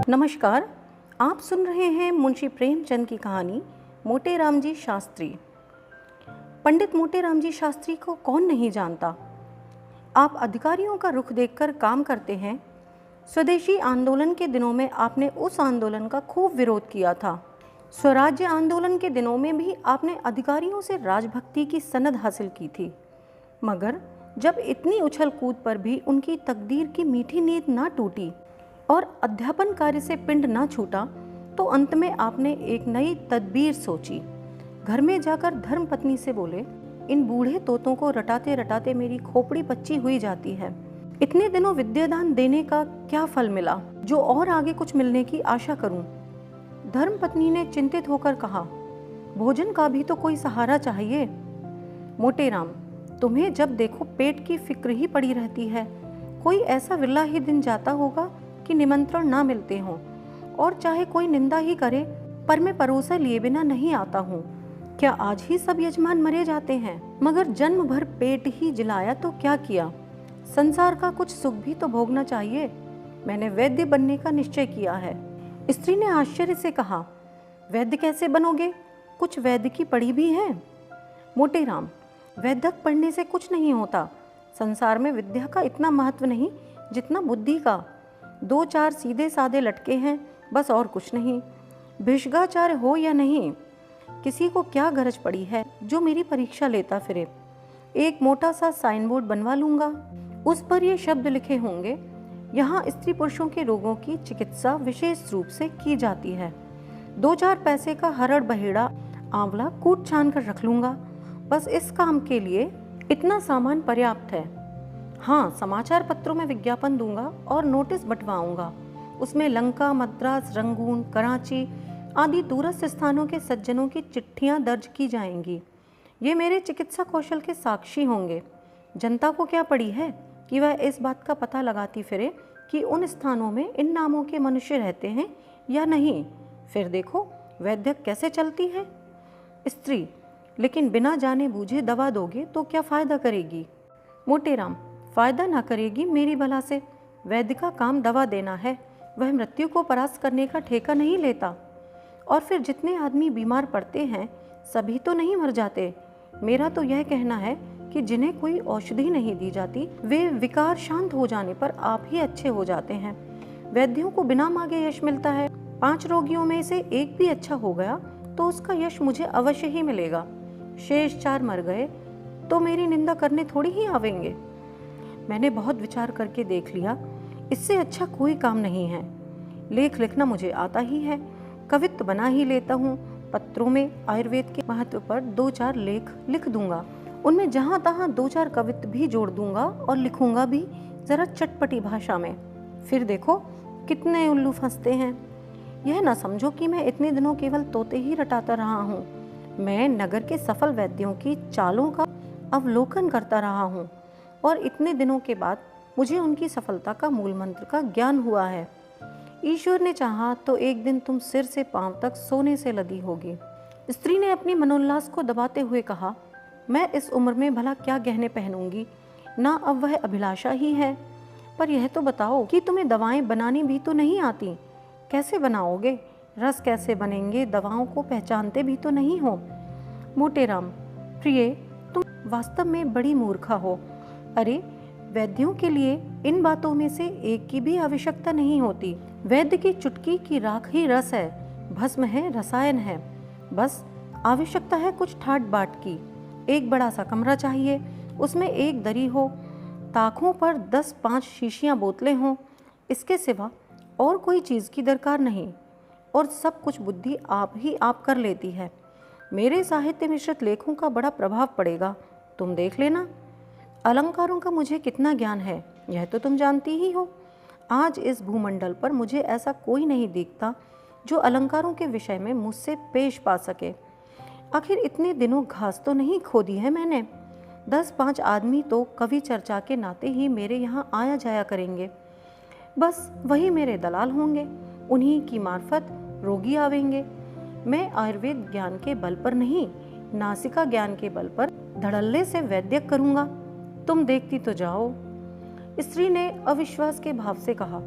नमस्कार, आप सुन रहे हैं मुंशी प्रेमचंद की कहानी मोटे राम जी शास्त्री। पंडित मोटे राम जी शास्त्री को कौन नहीं जानता। आप अधिकारियों का रुख देखकर काम करते हैं। स्वदेशी आंदोलन के दिनों में आपने उस आंदोलन का खूब विरोध किया था। स्वराज्य आंदोलन के दिनों में भी आपने अधिकारियों से राजभक्ति की सनद हासिल की थी, मगर जब इतनी उछल कूद पर भी उनकी तकदीर की मीठी नींद ना टूटी और अध्यापन कार्य से पिंड ना छूटा, तो अंत में आपने एक नई तदबीर सोची। घर में जाकर धर्मपत्नी से बोले, इन बूढ़े तोतों को रटाते रटाते मेरी खोपड़ी पच्ची हुई जाती है। इतने दिनों विद्यादान देने का क्या फल मिला जो और आगे कुछ मिलने की आशा करूं। धर्मपत्नी ने चिंतित होकर कहा, भोजन का भी तो कोई सहारा चाहिए। मोटे राम, तुम्हें जब देखो पेट की फिक्र ही पड़ी रहती है। कोई ऐसा विरला ही दिन जाता होगा कि निमंत्रण ना मिलते हों, और चाहे कोई निंदा ही करे पर मैं परोसा लिए बिना नहीं आता हूँ। क्या आज ही सब यजमान मरे जाते हैं? मगर जन्म भर पेट ही जिलाया तो क्या किया? संसार का कुछ सुख भी तो भोगना चाहिए। मैंने वैद्य बनने का निश्चय किया है। स्त्री ने आश्चर्य से कहा, वैद्य कैसे बनोगे? कुछ वैद्य की पढ़ी भी है? मोटे राम, वैद्यक पढ़ने से कुछ नहीं होता। संसार में विद्या का इतना महत्व नहीं जितना बुद्धि का। 2-4 सीधे साधे लटके हैं, बस और कुछ नहीं। भिषगाचार्य हो या नहीं, किसी को क्या गरज पड़ी है जो मेरी परीक्षा लेता फिरे। एक मोटा सा साइन बोर्ड बनवा लूंगा, उस पर ये शब्द लिखे होंगे, यहाँ स्त्री पुरुषों के रोगों की चिकित्सा विशेष रूप से की जाती है। 2-4 पैसे का हरड़ बहेड़ा आंवला कूट छान कर रख लूंगा। बस इस काम के लिए इतना सामान पर्याप्त है। हाँ, समाचार पत्रों में विज्ञापन दूंगा और नोटिस बंटवाऊंगा। उसमें लंका, मद्रास, रंगून, कराची आदि दूरस्थ स्थानों के सज्जनों की चिट्ठियां दर्ज की जाएंगी। ये मेरे चिकित्सा कौशल के साक्षी होंगे। जनता को क्या पड़ी है कि वह इस बात का पता लगाती फिरे कि उन स्थानों में इन नामों के मनुष्य रहते हैं या नहीं। फिर देखो वैद्यक कैसे चलती है। स्त्री, लेकिन बिना जाने बूझे दवा दोगे तो क्या फायदा करेगी? मोटे राम, फायदा ना करेगी मेरी भला से। वैद्य का काम दवा देना है, वह मृत्यु को परास्त करने का ठेका नहीं लेता। और फिर जितने आदमी बीमार पड़ते हैं सभी तो नहीं मर जाते। मेरा तो यह कहना है कि जिन्हें कोई औषधि नहीं दी जाती वे विकार शांत हो जाने पर आप ही अच्छे हो जाते हैं। वैद्यों को बिना मांगे यश मिलता है। 5 रोगियों में से एक भी अच्छा हो गया तो उसका यश मुझे अवश्य ही मिलेगा। शेष 4 मर गए तो मेरी निंदा करने थोड़ी ही आवेंगे। मैंने बहुत विचार करके देख लिया, इससे अच्छा कोई काम नहीं है। लेख लिखना मुझे आता ही है, कवित्व बना ही लेता हूँ। पत्रों में आयुर्वेद के महत्व पर 2-4 लेख लिख दूंगा। उनमें जहाँ तहाँ 2-4 कवित्व भी जोड़ दूंगा और लिखूंगा भी जरा चटपटी भाषा में। फिर देखो कितने उल्लू फंसते हैं। यह ना समझो कि मैं इतने दिनों केवल तोते ही रटाता रहा हूँ। मैं नगर के सफल वैद्यों की चालों का अवलोकन करता रहा हूँ और इतने दिनों के बाद मुझे उनकी सफलता का मूल मंत्र का ज्ञान हुआ है। ईश्वर ने चाहा तो एक दिन तुम सिर से पांव तक सोने से लदी होगी। स्त्री ने अपनी मनोल्लास को दबाते हुए कहा, मैं इस उम्र में भला क्या गहने पहनूंगी, ना अब वह अभिलाषा ही है। पर यह तो बताओ कि तुम्हें दवाएं बनानी भी तो नहीं आती। कैसे बनाओगे? रस कैसे बनेंगे? दवाओं को पहचानते भी तो नहीं हो। मोटे राम, प्रिय, तुम वास्तव में बड़ी मूर्खा हो। अरे, वैद्यों के लिए इन बातों में से एक की भी आवश्यकता नहीं होती। वैद्य की चुटकी की राख ही रस है, भस्म है, रसायन है। बस आवश्यकता है कुछ ठाट बाट की। एक बड़ा सा कमरा चाहिए, उसमें एक दरी हो, ताकों पर 10-5 शीशियां बोतलें हों। इसके सिवा और कोई चीज़ की दरकार नहीं, और सब कुछ बुद्धि आप ही आप कर लेती है। मेरे साहित्य मिश्रित लेखों का बड़ा प्रभाव पड़ेगा, तुम देख लेना। अलंकारों का मुझे कितना ज्ञान है यह तो तुम जानती ही हो। आज इस भूमंडल पर मुझे ऐसा कोई नहीं दिखता जो अलंकारों के विषय में मुझसे पेश पा सके। आखिर इतने दिनों घास तो नहीं खोदी है मैंने। 10-5 आदमी तो कवि चर्चा के नाते ही मेरे यहाँ आया जाया करेंगे। बस वही मेरे दलाल होंगे, उन्हीं की मार्फत रोगी आवेंगे। मैं आयुर्वेद ज्ञान के बल पर नहीं, नासिका ज्ञान के बल पर धड़ल्ले से वैद्य करूँगा। तुम देखती तो जाओ। स्त्री ने अविश्वास के भाव से कहा,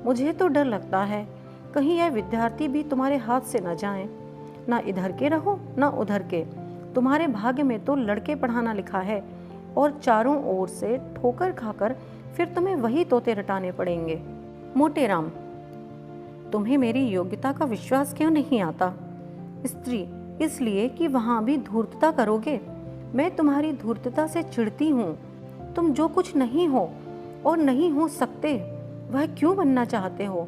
मुझे तो डर लगता है कहीं यह विद्यार्थी भी तुम्हारे हाथ से न जाएं। ना इधर के रहो ना उधर के, तुम्हारे भाग्य में तो लड़के पढ़ाना लिखा है और चारों ओर से ठोकर खाकर फिर तुम्हें वही तोते रटाने पड़ेंगे। मोटेराम, तुम्हें मेरी योग्यता का विश्वास क्यों नहीं आता? स्त्री, इसलिए कि वहां भी धूर्तता करोगे। मैं तुम्हारी धूर्तता से चिढ़ती हूँ। तुम जो कुछ नहीं हो और नहीं हो सकते वह क्यों बनना चाहते हो?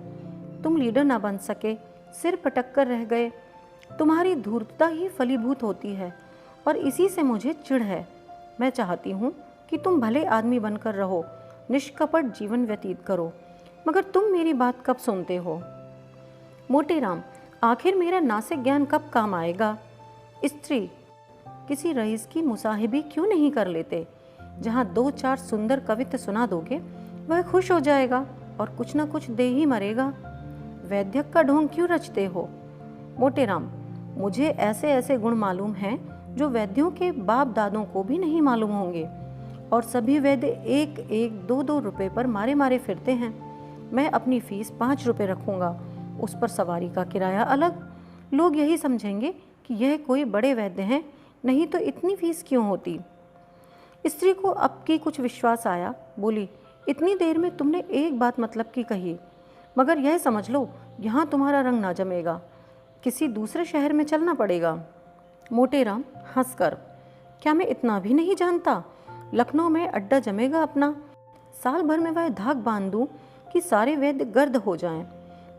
तुम लीडर ना बन सके, सिर पटक कर रह गए। तुम्हारी धूर्तता ही फलीभूत होती है और इसी से मुझे चिढ़ है। मैं चाहती हूँ कि तुम भले आदमी बनकर रहो, निष्कपट जीवन व्यतीत करो, मगर तुम मेरी बात कब सुनते हो? मोटेराम, आखिर मेरा नासिक ज्ञान कब काम आएगा? स्त्री, किसी रईस की मुसाहिबी क्यों नहीं कर लेते? जहाँ 2-4 सुंदर कवित्त सुना दोगे वह खुश हो जाएगा और कुछ ना कुछ दे ही मरेगा। वैद्यक का ढोंग क्यों रचते हो? मोटेराम, मुझे ऐसे ऐसे गुण मालूम हैं जो वैद्यों के बाप दादों को भी नहीं मालूम होंगे, और सभी वैद्य 1-1, 2-2 रुपए पर मारे मारे फिरते हैं। मैं अपनी फीस 5 रुपए रखूंगा, उस पर सवारी का किराया अलग। लोग यही समझेंगे कि यह कोई बड़े वैद्य हैं, नहीं तो इतनी फीस क्यों होती? स्त्री को अब की कुछ विश्वास आया, बोली, इतनी देर में तुमने एक बात मतलब की कही, मगर यह समझ लो यहाँ तुम्हारा रंग ना जमेगा, किसी दूसरे शहर में चलना पड़ेगा। मोटेराम हंसकर, क्या मैं इतना भी नहीं जानता? लखनऊ में अड्डा जमेगा अपना। साल भर में वह धाक बांध दूँ कि सारे वैद्य गर्द हो जाएं।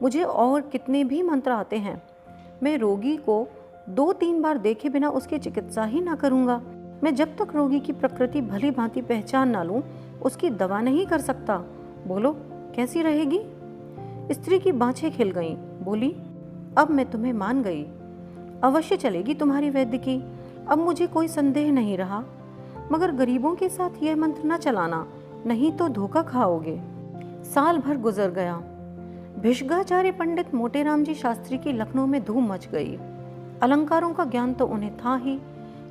मुझे और कितने भी मंत्र आते हैं। मैं रोगी को 2-3 बार देखे बिना उसकी चिकित्सा ही ना करूँगा। मैं जब तक रोगी की प्रकृति भली भांति पहचान ना लूँ उसकी दवा नहीं कर सकता। बोलो कैसी रहेगी? स्त्री की बाँछें खिल गईं, बोली, अब मैं तुम्हें मान गई। अवश्य चलेगी तुम्हारी वैद्य की, अब मुझे कोई संदेह नहीं रहा, मगर गरीबों के साथ यह मंत्र न चलाना, नहीं तो धोखा खाओगे। साल भर गुजर गया। भिषगाचार्य पंडित मोटेराम जी शास्त्री की लखनऊ में धूम मच गई। अलंकारों का ज्ञान तो उन्हें था ही,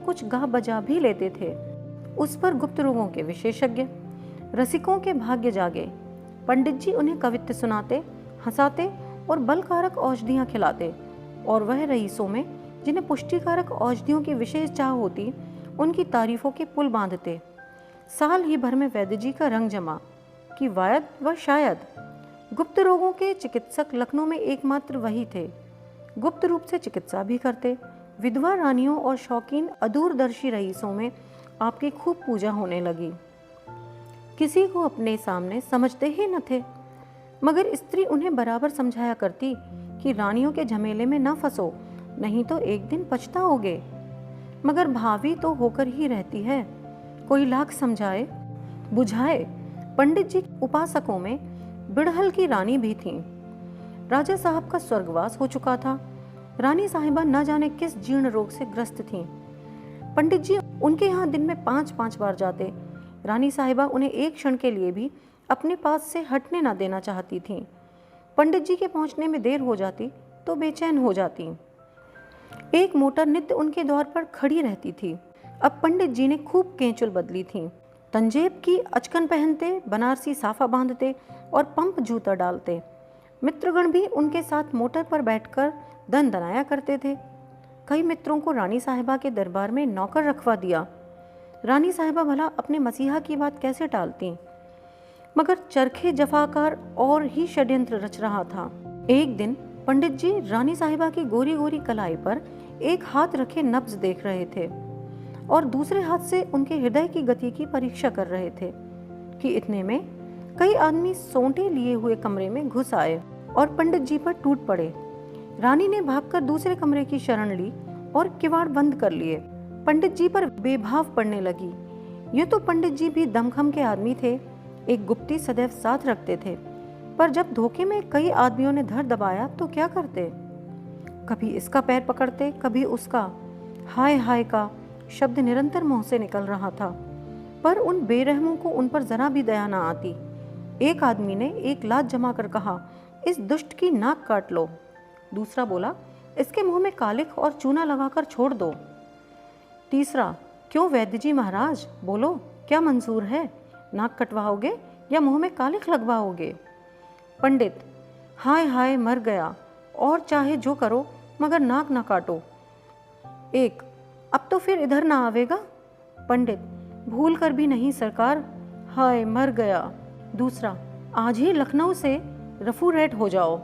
कुछ गा बजा भी लेते थे। उस पर गुप्त रोगों के विशेषज्ञ, रसिकों के भाग्य जागे। पंडित जी उन्हें कवित्त सुनाते, हंसाते और बलकारक औषधियाँ खिलाते, और वह रईसों में जिन्हें पुष्टिकारक औषधियों की विशेष चाह होती, उनकी तारीफों के पुल बांधते। साल ही भर में वैद्य जी का रंग जमा कि वायद व शायद गुप्त रोगों के चिकित्सक लखनऊ में एकमात्र वही थे। गुप्त रूप से चिकित्सा भी करते। विधवा रानियों और शौकीन अदूरदर्शी रईसों में आपकी खूब पूजा होने लगी। किसी को अपने सामने समझते ही न थे, मगर स्त्री उन्हें बराबर समझाया करती कि रानियों के झमेले में न फंसो, नहीं तो एक दिन पछताओगे। मगर भावी तो होकर ही रहती है, कोई लाख समझाए बुझाए। पंडित जी उपासकों में बिड़हल की रानी भी थीं। राजा साहब का स्वर्गवास हो चुका था। रानी साहिबा न जाने किस जीर्ण रोग से ग्रस्त थीं। पंडित जी उनके यहाँ दिन में 5-5 बार जाते। रानी साहिबा उन्हें एक क्षण के लिए भी अपने पास से हटने न देना चाहती थीं। पंडित जी के पहुँचने में देर हो जाती तो बेचैन हो जाती। एक मोटर नित्य उनके द्वार पर खड़ी रहती थी। अब पंडित जी ने खूब केंचुल बदली थी। तंजेब की अचकन पहनते, बनारसी साफा बांधते और पंप जूता डालते। मित्रगण भी उनके साथ मोटर पर बैठकर दन दनाया करते थे। कई मित्रों को रानी साहिबा के दरबार में नौकर रखवा दिया। रानी साहिबा भला अपने मसीहा की बात कैसे टालती, मगर चरखे जफाकार और ही षड्यंत्र रच रहा था। एक दिन पंडित जी रानी साहिबा की गोरी गोरी कलाई पर एक हाथ रखे नब्ज देख रहे थे और दूसरे हाथ से उनके हृदय की गति की परीक्षा कर रहे थे कि इतने में कई आदमी सोंटे लिए हुए कमरे में घुस आए और पंडित जी पर टूट पड़े। रानी ने भागकर दूसरे कमरे की शरण ली और किवाड़ बंद कर लिए। पंडित जी पर बेभाव पड़ने लगी। ये तो पंडित जी भी दमखम के आदमी थे, एक गुप्ती सदैव साथ रखते थे, पर जब धोखे में कई आदमियों ने धर दबाया तो क्या करते? कभी इसका पैर पकड़ते, कभी उसका। हाय हाय का शब्द निरंतर मुंह से निकल रहा था, पर उन बेरहमों को उन पर जरा भी दया ना आती। एक आदमी ने एक लात जमा कर कहा, इस दुष्ट की नाक काट लो। दूसरा बोला, इसके मुंह में कालिख और चूना लगाकर छोड़ दो। तीसरा, क्यों वैद्य जी महाराज, बोलो क्या मंजूर है? नाक कटवाओगे या मुंह में कालिख लगवाओगे? पंडित, हाय हाय मर गया, और चाहे जो करो मगर नाक ना काटो। 1 अब तो फिर इधर ना आवेगा? पंडित भूल कर भी नहीं सरकार, हाय मर गया। 2 आज ही लखनऊ से रफू रेट हो जाओ,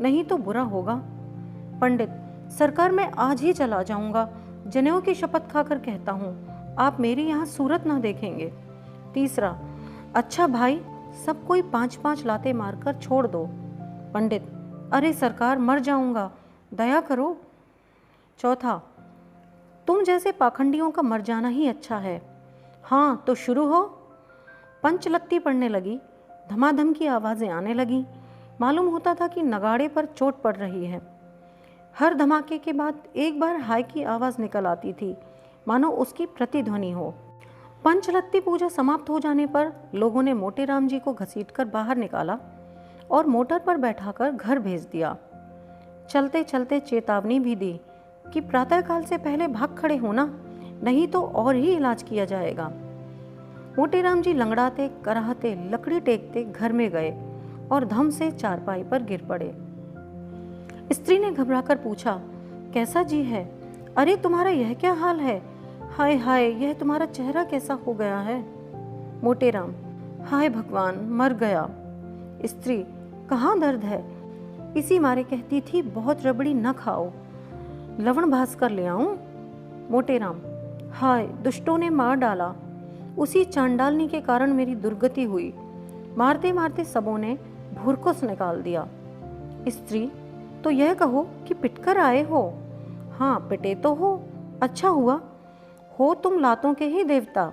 नहीं तो बुरा होगा। पंडित सरकार मैं आज ही चला जाऊंगा, जनेऊ की शपथ खाकर कहता हूँ, आप मेरी यहाँ सूरत ना देखेंगे। 3 अच्छा भाई, सब कोई 5-5 लाते मारकर छोड़ दो। पंडित अरे सरकार मर जाऊंगा, दया करो। 4 तुम जैसे पाखंडियों का मर जाना ही अच्छा है। हाँ तो शुरू हो। पंचलत्ती पड़ने लगी, धमाधम की आवाज़ें आने लगीं। मालूम होता था कि नगाड़े पर चोट पड़ रही है। हर धमाके के बाद एक बार हाय की आवाज़ निकल आती थी, मानो उसकी प्रतिध्वनि हो। पंचलत्ती पूजा समाप्त हो जाने पर लोगों ने मोटे राम जी को घसीटकर बाहर निकाला और मोटर पर बैठाकर घर भेज दिया। चलते चलते चेतावनी भी दी कि प्रातःकाल से पहले भाग खड़े होना, नहीं तो और ही इलाज किया जाएगा। मोटे राम जी लंगड़ाते कराहते लकड़ी टेकते घर में गए और धम से चारपाई पर गिर पड़े। स्त्री ने घबराकर पूछा, कैसा जी है? अरे तुम्हारा यह क्या हाल है? हाय हाय, यह तुम्हारा चेहरा कैसा हो गया है? मोटे राम हाय भगवान, मर गया। स्त्री कहाँ दर्द है? इसी मारे कहती थी बहुत रबड़ी न खाओ, लवण भास कर ले आऊं? मोटे राम हाय, दुष्टों ने मार डाला, उसी चांडालनी के कारण मेरी दुर्गति हुई। मारते मारते सबों ने भुरकुस निकाल दिया। स्त्री तो यह कहो कि पिटकर आए हो? हाँ पिटे तो हो, अच्छा हुआ। हो तुम लातों के ही देवता।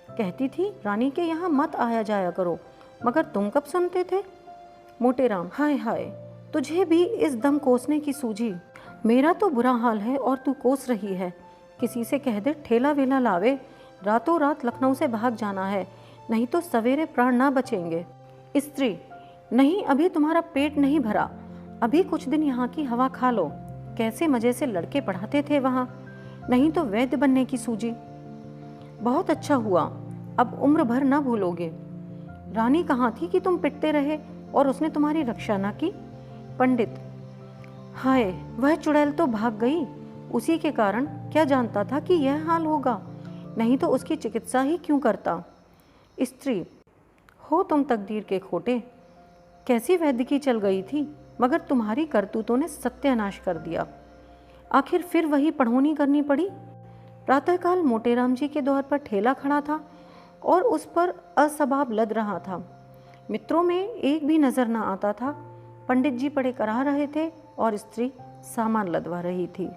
कहती थी रानी के यहाँ मत आया जाया करो, मगर तुम कब सुनते थे? मोटे राम हाय हाय, तुझे भी इस दम कोसने की सूझी। मेरा तो बुरा हाल है और तू कोस रही है। किसी से कह दे ठेला वेला लावे, रातों रात लखनऊ से भाग जाना है, नहीं तो सवेरे प्राण ना बचेंगे। स्त्री नहीं, अभी तुम्हारा पेट नहीं भरा, अभी कुछ दिन यहाँ की हवा खा लो। कैसे मजे से लड़के पढ़ाते थे वहाँ, नहीं तो वैद्य बनने की सूझी। बहुत अच्छा हुआ, अब उम्र भर ना भूलोगे। रानी कहाँ थी कि तुम पिटते रहे और उसने तुम्हारी रक्षा ना की? पंडित हाय, वह चुड़ैल तो भाग गई, उसी के कारण क्या जानता था कि यह हाल होगा, नहीं तो उसकी चिकित्सा ही क्यों करता। स्त्री हो तुम तकदीर के खोटे, कैसी वैद्य की चल गई थी, मगर तुम्हारी करतूतों ने सत्यानाश कर दिया। आखिर फिर वही पढ़ोनी करनी पड़ी। प्रातःकाल मोटे राम जी के द्वार पर ठेला खड़ा था और उस पर असबाब लद रहा था। मित्रों में एक भी नजर न आता था। पंडित जी पड़े करा रहे थे और स्त्री सामान लदवा रही थी।